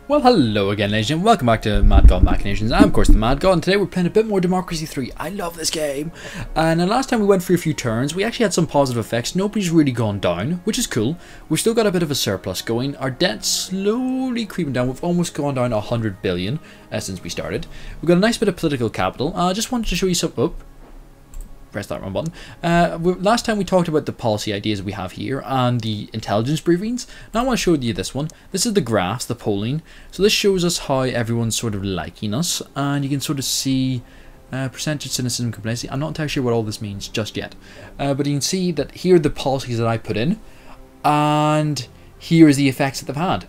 Well, hello again, ladies and welcome back to MadgodMachinations. I'm, of course, the Madgod, and today we're playing a bit more Democracy 3. I love this game. And the last time we went through a few turns, we actually had some positive effects. Nobody's really gone down, which is cool. We've still got a bit of a surplus going. Our debt's slowly creeping down. We've almost gone down 100 billion since we started. We've got a nice bit of political capital. I just wanted to show you some... Oh, press that wrong button. Last time we talked about the policy ideas we have here and the intelligence briefings. Now I want to show you this one. This is the graphs, the polling. So this shows us how everyone's sort of liking us, and you can sort of see percentage cynicism, complacency. I'm not entirely sure what all this means just yet, but you can see that here are the policies that I put in, and here is the effects that they've had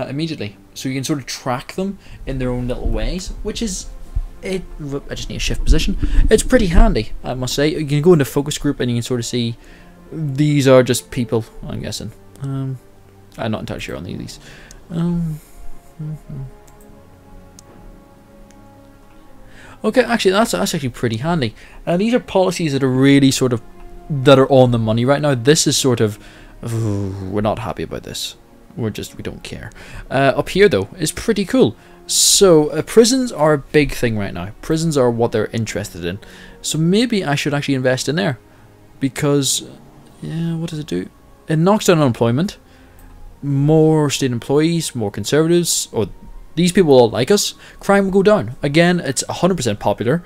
immediately. So you can sort of track them in their own little ways, which is... I just need a shift position. It's pretty handy, I must say. You can go into focus group and you can sort of see these are just people, I'm guessing. I'm not entirely sure on these. Okay, actually that's actually pretty handy. These are policies that are really sort of that are on the money right now. This is sort of we're not happy about this. We don't care. Up here though is pretty cool. So prisons are a big thing right now. Prisons are what they're interested in. So maybe I should actually invest in there, because yeah, what does it do? It knocks down unemployment. More state employees, more conservatives, or these people all like us. Crime will go down. Again, it's 100% popular.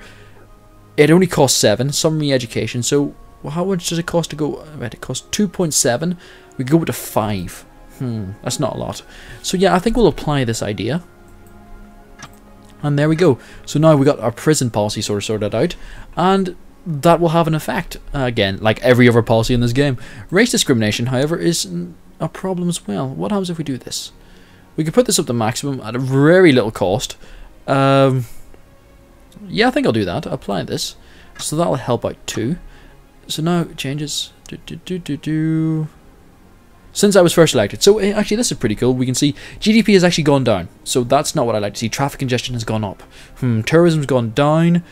It only costs 7. Some re-education. So how much does it cost to go? Right, it costs 2.7. We go up to 5. That's not a lot. So yeah, I think we'll apply this idea. And there we go. So now we got our prison policy sort of sorted out, and that will have an effect. Again, like every other policy in this game. Race discrimination, however, is a problem as well. What happens if we do this? We could put this up to maximum at a very little cost. Yeah, I think I'll do that. Apply this. So that'll help out too. So now it changes. Since I was first elected. So actually this is pretty cool. We can see GDP has actually gone down. So that's not what I like to see. Traffic congestion has gone up. Tourism's gone down.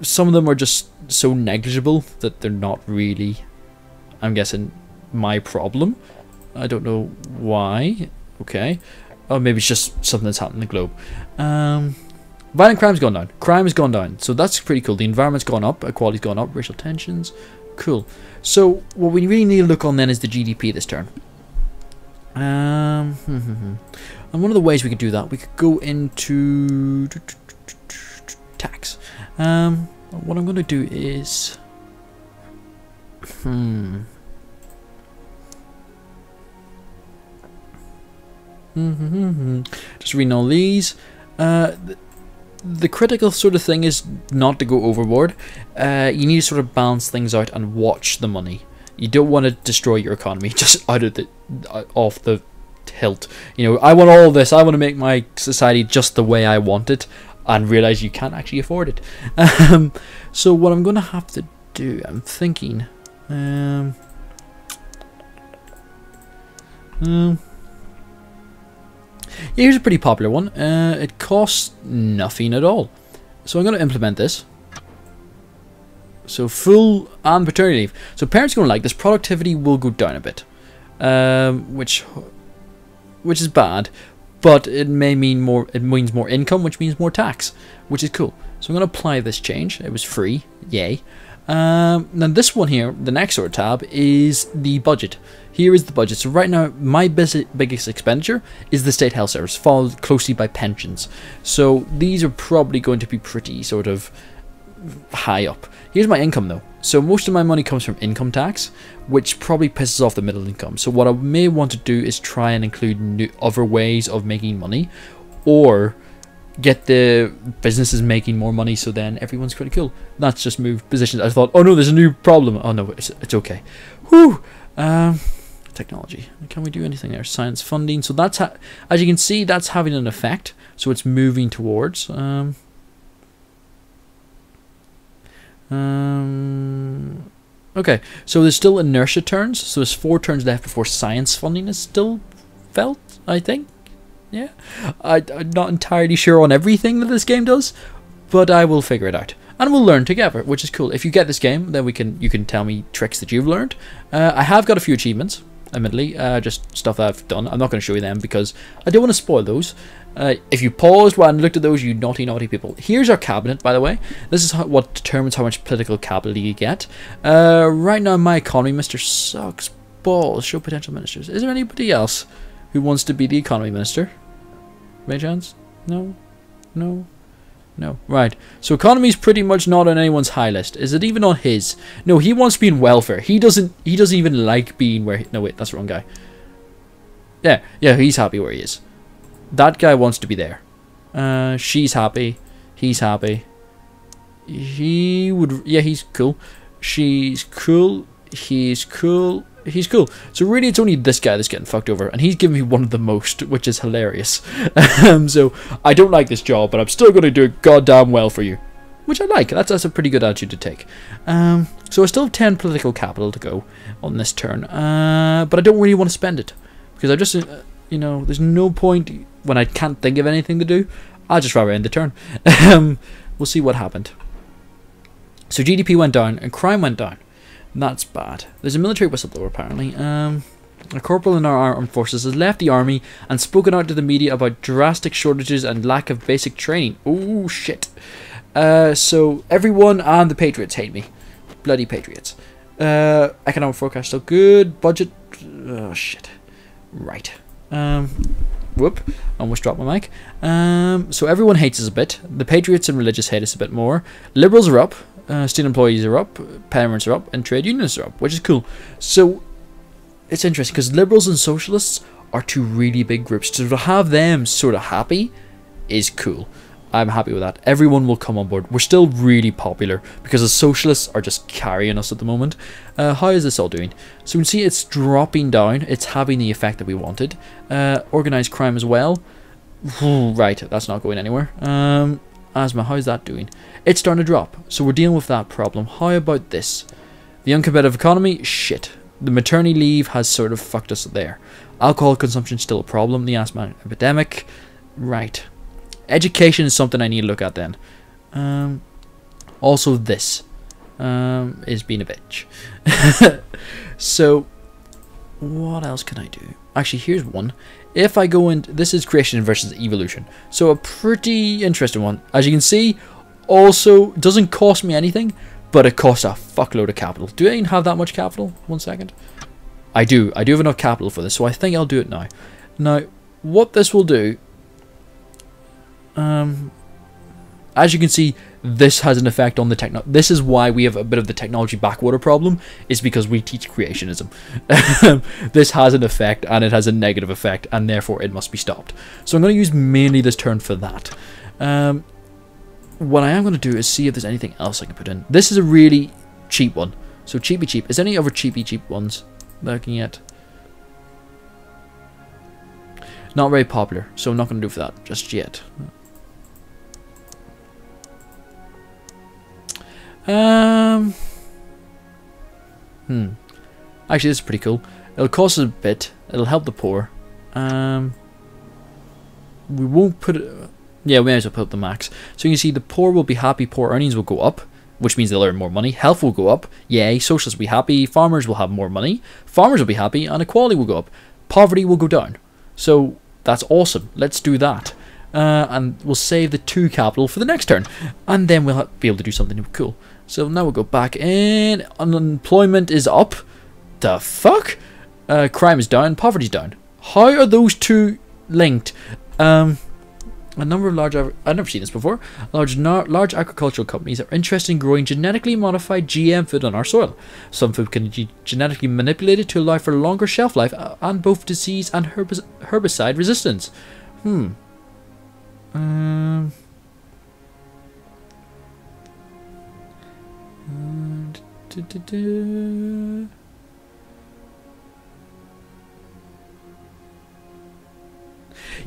Some of them are just so negligible that they're not really, I'm guessing, my problem. I don't know why. Okay. Or maybe it's just something that's happened in the globe. Violent crime's gone down. Crime has gone down. So that's pretty cool. The environment's gone up. Equality's gone up. Racial tensions. Cool. So what we really need to look on then is the GDP this turn. And one of the ways we could do that, we could go into tax. What I'm going to do is just reading all these. The critical sort of thing is not to go overboard. You need to sort of balance things out and watch the money. You don't want to destroy your economy just off the tilt. You know, I want all this. I want to make my society just the way I want it, and realize you can't actually afford it. So what I'm going to have to do, I'm thinking. Here's a pretty popular one. It costs nothing at all. So I'm going to implement this. So full and paternity leave. So parents are going to like this. Productivity will go down a bit, which is bad, but it may mean more. It means more income, which means more tax, which is cool. So I'm going to apply this change. It was free, yay. Now this one here, the next sort of tab, is the budget. Here is the budget. So right now, my biggest expenditure is the state health service, followed closely by pensions. So these are probably going to be pretty sort of high up. Here's my income though. So most of my money comes from income tax, which probably pisses off the middle income. So what I may want to do is try and include other ways of making money, or get the businesses making more money, so then everyone's pretty cool. That's just moved positions. I thought, oh no, there's a new problem. Oh no, it's okay. Whew. Technology. Can we do anything there? Science funding. So that's as you can see, that's having an effect. So it's moving towards. Okay, so there's still inertia turns. So there's 4 turns left before science funding is still felt, I think. Yeah, I'm not entirely sure on everything that this game does, but I will figure it out, and we'll learn together, which is cool. If you get this game, then you can tell me tricks that you've learned. I have got a few achievements. admittedly. Just stuff that I've done. I'm not going to show you them because I don't want to spoil those. If you paused while I looked at those, you naughty, naughty people. Here's our cabinet, by the way. This is what determines how much political capital you get. Right now, my economy minister sucks balls. Show potential ministers. Is there anybody else who wants to be the economy minister? By chance? No? No? No. Right. So economy's pretty much not on anyone's high list. Is it even on his? No, he wants to be in welfare. He doesn't even like being where no wait, that's the wrong guy. Yeah, he's happy where he is. That guy wants to be there. She's happy. He's happy. He would he's cool. She's cool. He's cool. He's cool. So really it's only this guy that's getting fucked over, and he's giving me one of the most, which is hilarious. So I don't like this job, but I'm still going to do it goddamn well for you, which I like. That's a pretty good attitude to take. So I still have 10 political capital to go on this turn, but I don't really want to spend it because I just there's no point when I can't think of anything to do. I'll just rather end the turn. We'll see what happened. So GDP went down and crime went down. That's bad. There's a military whistleblower apparently. A corporal in our armed forces has left the army and spoken out to the media about drastic shortages and lack of basic training. Oh shit. So everyone and the Patriots hate me. Bloody Patriots. Economic forecast still good. Budget. Oh shit. Right. Whoop. Almost dropped my mic. So everyone hates us a bit. The Patriots and religious hate us a bit more. Liberals are up. State employees are up, parents are up, and trade unions are up, which is cool. So it's interesting because liberals and socialists are two really big groups. So to have them sort of happy is cool. I'm happy with that. Everyone will come on board. We're still really popular because the socialists are just carrying us at the moment. How is this all doing? So we can see it's dropping down. It's having the effect that we wanted. Organized crime as well. Right, that's not going anywhere. Asthma, how's that doing? It's starting to drop, so we're dealing with that problem. How about this? The uncompetitive economy? Shit. The maternity leave has sort of fucked us there. Alcohol consumption still a problem. The asthma epidemic. Right. Education is something I need to look at then. Also this is being a bitch. So, what else can I do? Actually, here's one. If I go in, this is creation versus evolution. So a pretty interesting one. As you can see, also doesn't cost me anything, but it costs a fuckload of capital. Do I even have that much capital? 1 second. I do. I do have enough capital for this, so I think I'll do it now. Now, what this will do, as you can see, this has an effect on the techno. This is why we have a bit of the technology backwater problem, is because we teach creationism. This has an effect, and it has a negative effect, and therefore it must be stopped. So I'm going to use mainly this turn for that. What I am going to do is see if there's anything else I can put in. This is a really cheap one. So cheapy cheap. Is there any other cheapy cheap ones that I can get? Not very popular, so I'm not going to do for that just yet. Actually, this is pretty cool. It'll cost us a bit. It'll help the poor. We won't put it. Yeah, we may as well put up the max. So you can see the poor will be happy. Poor earnings will go up, which means they'll earn more money. Health will go up. Yay. Socialists will be happy. Farmers will have more money. Farmers will be happy, and equality will go up. Poverty will go down. So that's awesome. Let's do that. And we'll save the 2 capital for the next turn, and then we'll be able to do something cool. So now we'll go back in. Unemployment is up. The fuck? Crime is down. Poverty's down. How are those two linked? A number of large, I've never seen this before, large agricultural companies are interested in growing genetically modified GM food on our soil. Some food can be genetically manipulated to allow for longer shelf life and both disease and herbicide resistance.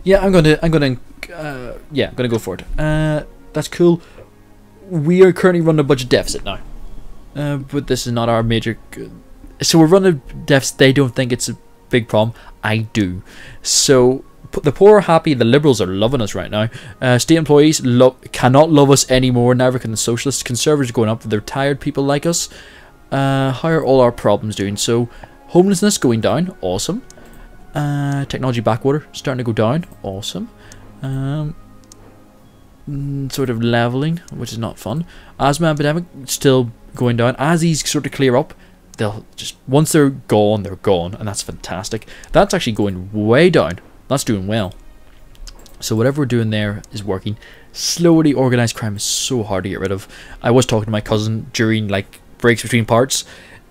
Yeah, I'm gonna go for it. That's cool. We are currently running a budget deficit now, but this is not our major. So we're running a deficit. They don't think it's a big problem. I do. So the poor are happy. The liberals are loving us right now. State employees cannot love us anymore. Neither can the socialists. Conservatives are going up. They're tired people like us. How are all our problems doing? So Homelessness going down, awesome. Technology backwater starting to go down, awesome. Sort of leveling, which is not fun. Asthma epidemic still going down. As these sort of clear up, they'll just, once they're gone, and that's fantastic. That's actually going way down. That's doing well. So whatever we're doing there is working. Slowly, organized crime is so hard to get rid of. I was talking to my cousin during like breaks between parts.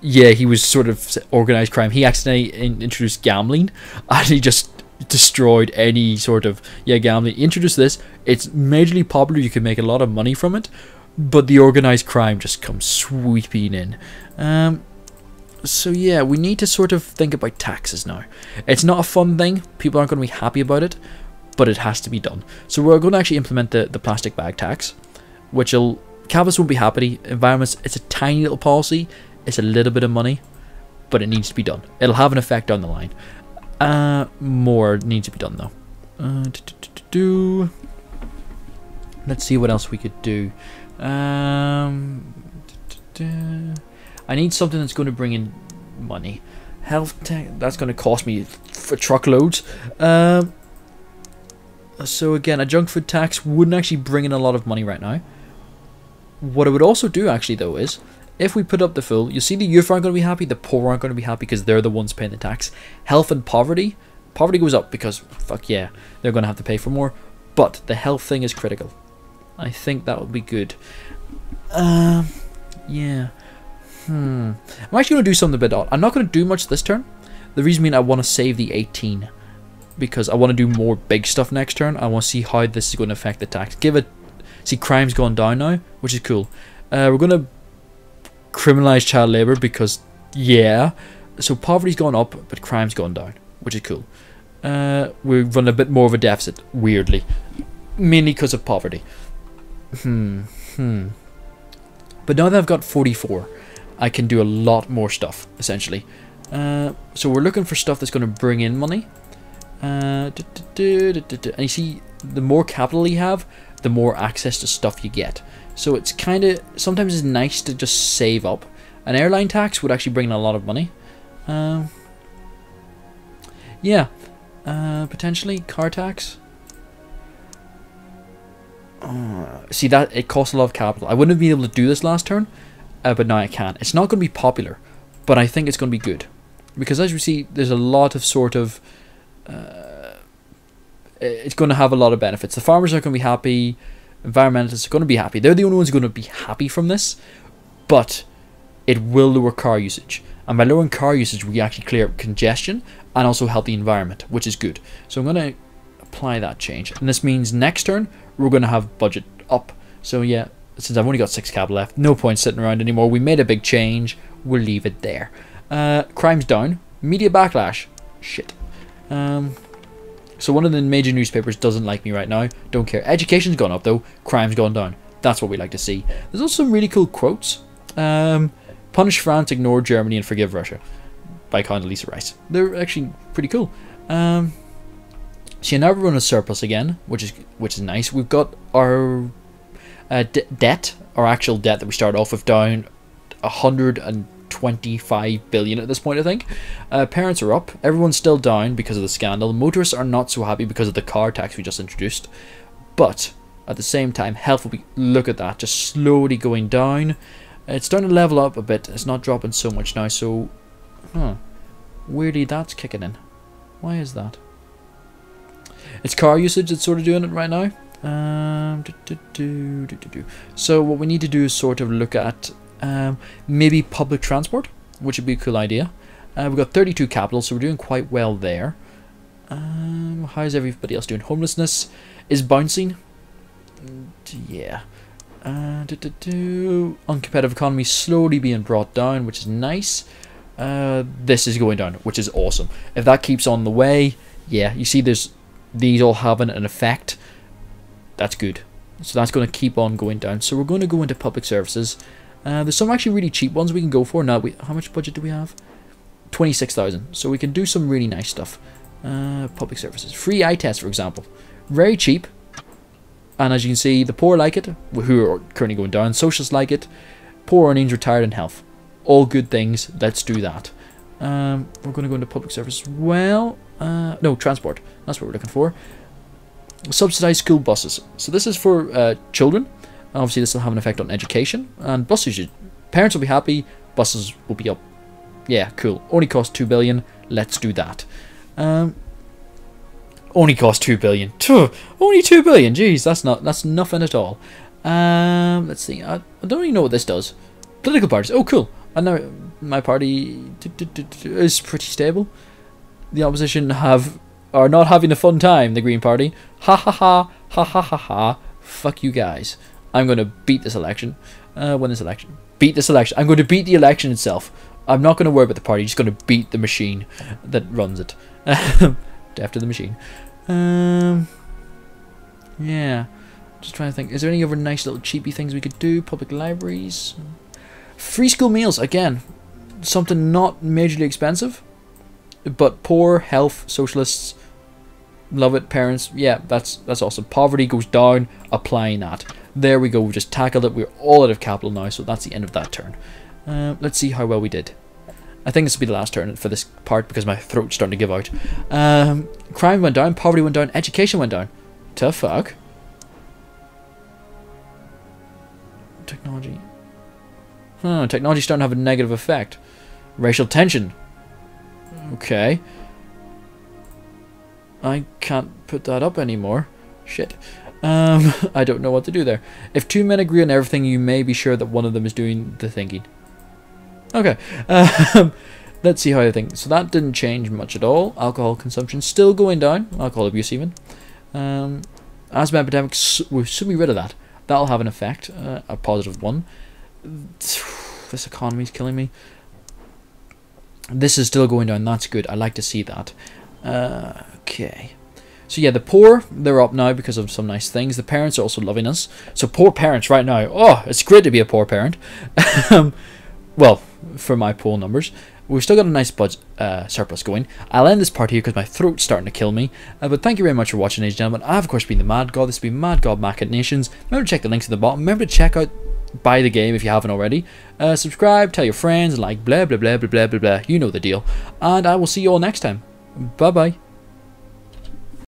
Yeah, he was sort of organized crime. He accidentally introduced gambling, and he just destroyed any sort of gambling. Introduce this. It's majorly popular. You can make a lot of money from it, but the organized crime just comes sweeping in. So yeah, we need to sort of think about taxes now. It's not a fun thing. People aren't going to be happy about it, but it has to be done. So we're going to actually implement the plastic bag tax, which will, capitalists won't be happy. Environments, it's a tiny little policy. It's a little bit of money, but it needs to be done. It'll have an effect down the line. More needs to be done though. Let's see what else we could do. I need something that's going to bring in money. Health tech, that's going to cost me for truckloads. So again, a junk food tax wouldn't actually bring in a lot of money right now. What it would also do actually though is, if we put up the full, you see the youth aren't going to be happy, the poor aren't going to be happy because they're the ones paying the tax. Health and poverty goes up because, fuck yeah, they're going to have to pay for more. But the health thing is critical. I think that would be good. Yeah. I'm actually going to do something a bit odd. I'm not going to do much this turn. The reason being I want to save the 18. Because I want to do more big stuff next turn. I want to see how this is going to affect the tax. See, crime's gone down now, which is cool. We're going to criminalize child labor because, yeah. So poverty's gone up, but crime's gone down, which is cool. We're running a bit more of a deficit, weirdly. Mainly because of poverty. But now that I've got 44, I can do a lot more stuff, essentially. So we're looking for stuff that's going to bring in money. And you see, the more capital you have, the more access to stuff you get. So it's kind of, sometimes it's nice to just save up. An airline tax would actually bring in a lot of money. Yeah, potentially car tax. See, that it costs a lot of capital. I wouldn't have been able to do this last turn, but now I can. It's not going to be popular, but I think it's going to be good. Because as you see, there's a lot of sort of... it's going to have a lot of benefits. The farmers are going to be happy. Environmentalists are going to be happy. They're the only ones going to be happy from this. But it will lower car usage. And by lowering car usage, we actually clear up congestion and also help the environment, which is good. So I'm going to apply that change. And this means next turn, we're going to have budget up. So yeah, since I've only got 6 capital left, no point sitting around anymore. We made a big change. We'll leave it there. Crime's down. Media backlash. Shit. So one of the major newspapers doesn't like me right now. Don't care. Education's gone up though. Crime's gone down. That's what we like to see. There's also some really cool quotes. Punish France, ignore Germany, and forgive Russia, by Condoleezza Rice. They're actually pretty cool. So now we're running a surplus again, which is nice. We've got our debt, our actual debt that we started off with, down 125 billion at this point, I think. Parents are up. Everyone's still down because of the scandal. Motorists are not so happy because of the car tax we just introduced. But at the same time, health will be, look at that, just slowly going down. It's starting to level up a bit. It's not dropping so much now, so... weirdly, that's kicking in. Why is that? It's car usage that's sort of doing it right now. So what we need to do is sort of look at maybe public transport, which would be a cool idea. We've got 32 capital, so we're doing quite well there. How's everybody else doing? Homelessness is bouncing. Yeah. Uncompetitive economy slowly being brought down, which is nice. This is going down, which is awesome. If that keeps on the way, yeah, you see these all having an effect. That's good. So that's going to keep on going down. So we're going to go into public services. There's some actually really cheap ones we can go for. Now, how much budget do we have? 26,000. So we can do some really nice stuff. Public services. Free eye test, for example. Very cheap. And as you can see, the poor like it, who are currently going down. Socialists like it. Poor earnings, retired, and health. All good things. Let's do that. We're going to go into public service as well. No, transport. That's what we're looking for. Subsidized school buses. So this is for children. Obviously, this will have an effect on education. And buses, parents will be happy. Buses will be up. Yeah, cool. Only cost 2 billion. Let's do that. Only cost 2 billion. Only 2 billion. Jeez, that's nothing at all. Let's see. I don't even know what this does. Political parties. Oh, cool. I know my party is pretty stable. The opposition are not having a fun time. The Green Party. Ha ha ha ha ha ha ha. Fuck you guys. I'm going to beat this election. Win this election. Beat this election. I'm going to beat the election itself. I'm not going to worry about the party. I'm just going to beat the machine that runs it. Death to the machine. Yeah. Just trying to think. Is there any other nice little cheapy things we could do? Public libraries. Free school meals. Again, something not majorly expensive. But poor, health, socialists, love it. Parents, yeah, that's awesome. Poverty goes down. Applying that. There we go. We just tackled it. We're all out of capital now, so that's the end of that turn. Let's see how well we did. I think this will be the last turn for this part because my throat's starting to give out. Crime went down. Poverty went down. Education went down. To fuck. Technology. Technology's starting to have a negative effect. Racial tension. Okay. I can't put that up anymore. Shit. I don't know what to do there. If two men agree on everything, you may be sure that one of them is doing the thinking. Okay. Let's see how I think. So that didn't change much at all. Alcohol consumption still going down. Alcohol abuse even. Asthma epidemic, we'll soon be rid of that. That'll have an effect. A positive one. This economy's killing me. This is still going down. That's good. I like to see that. Okay. So yeah, the poor, they're up now because of some nice things. The parents are also loving us. So poor parents right now. Oh, it's great to be a poor parent. Well, for my poll numbers. We've still got a nice surplus going. I'll end this part here because my throat's starting to kill me. But thank you very much for watching, ladies and gentlemen. I've, of course, been the Madgod. This has been MadgodMachinations. Remember to check the links at the bottom. Remember to check out Buy the Game if you haven't already. Subscribe, tell your friends, like, blah, blah, blah, blah, blah, blah, blah. You know the deal. And I will see you all next time. Bye-bye.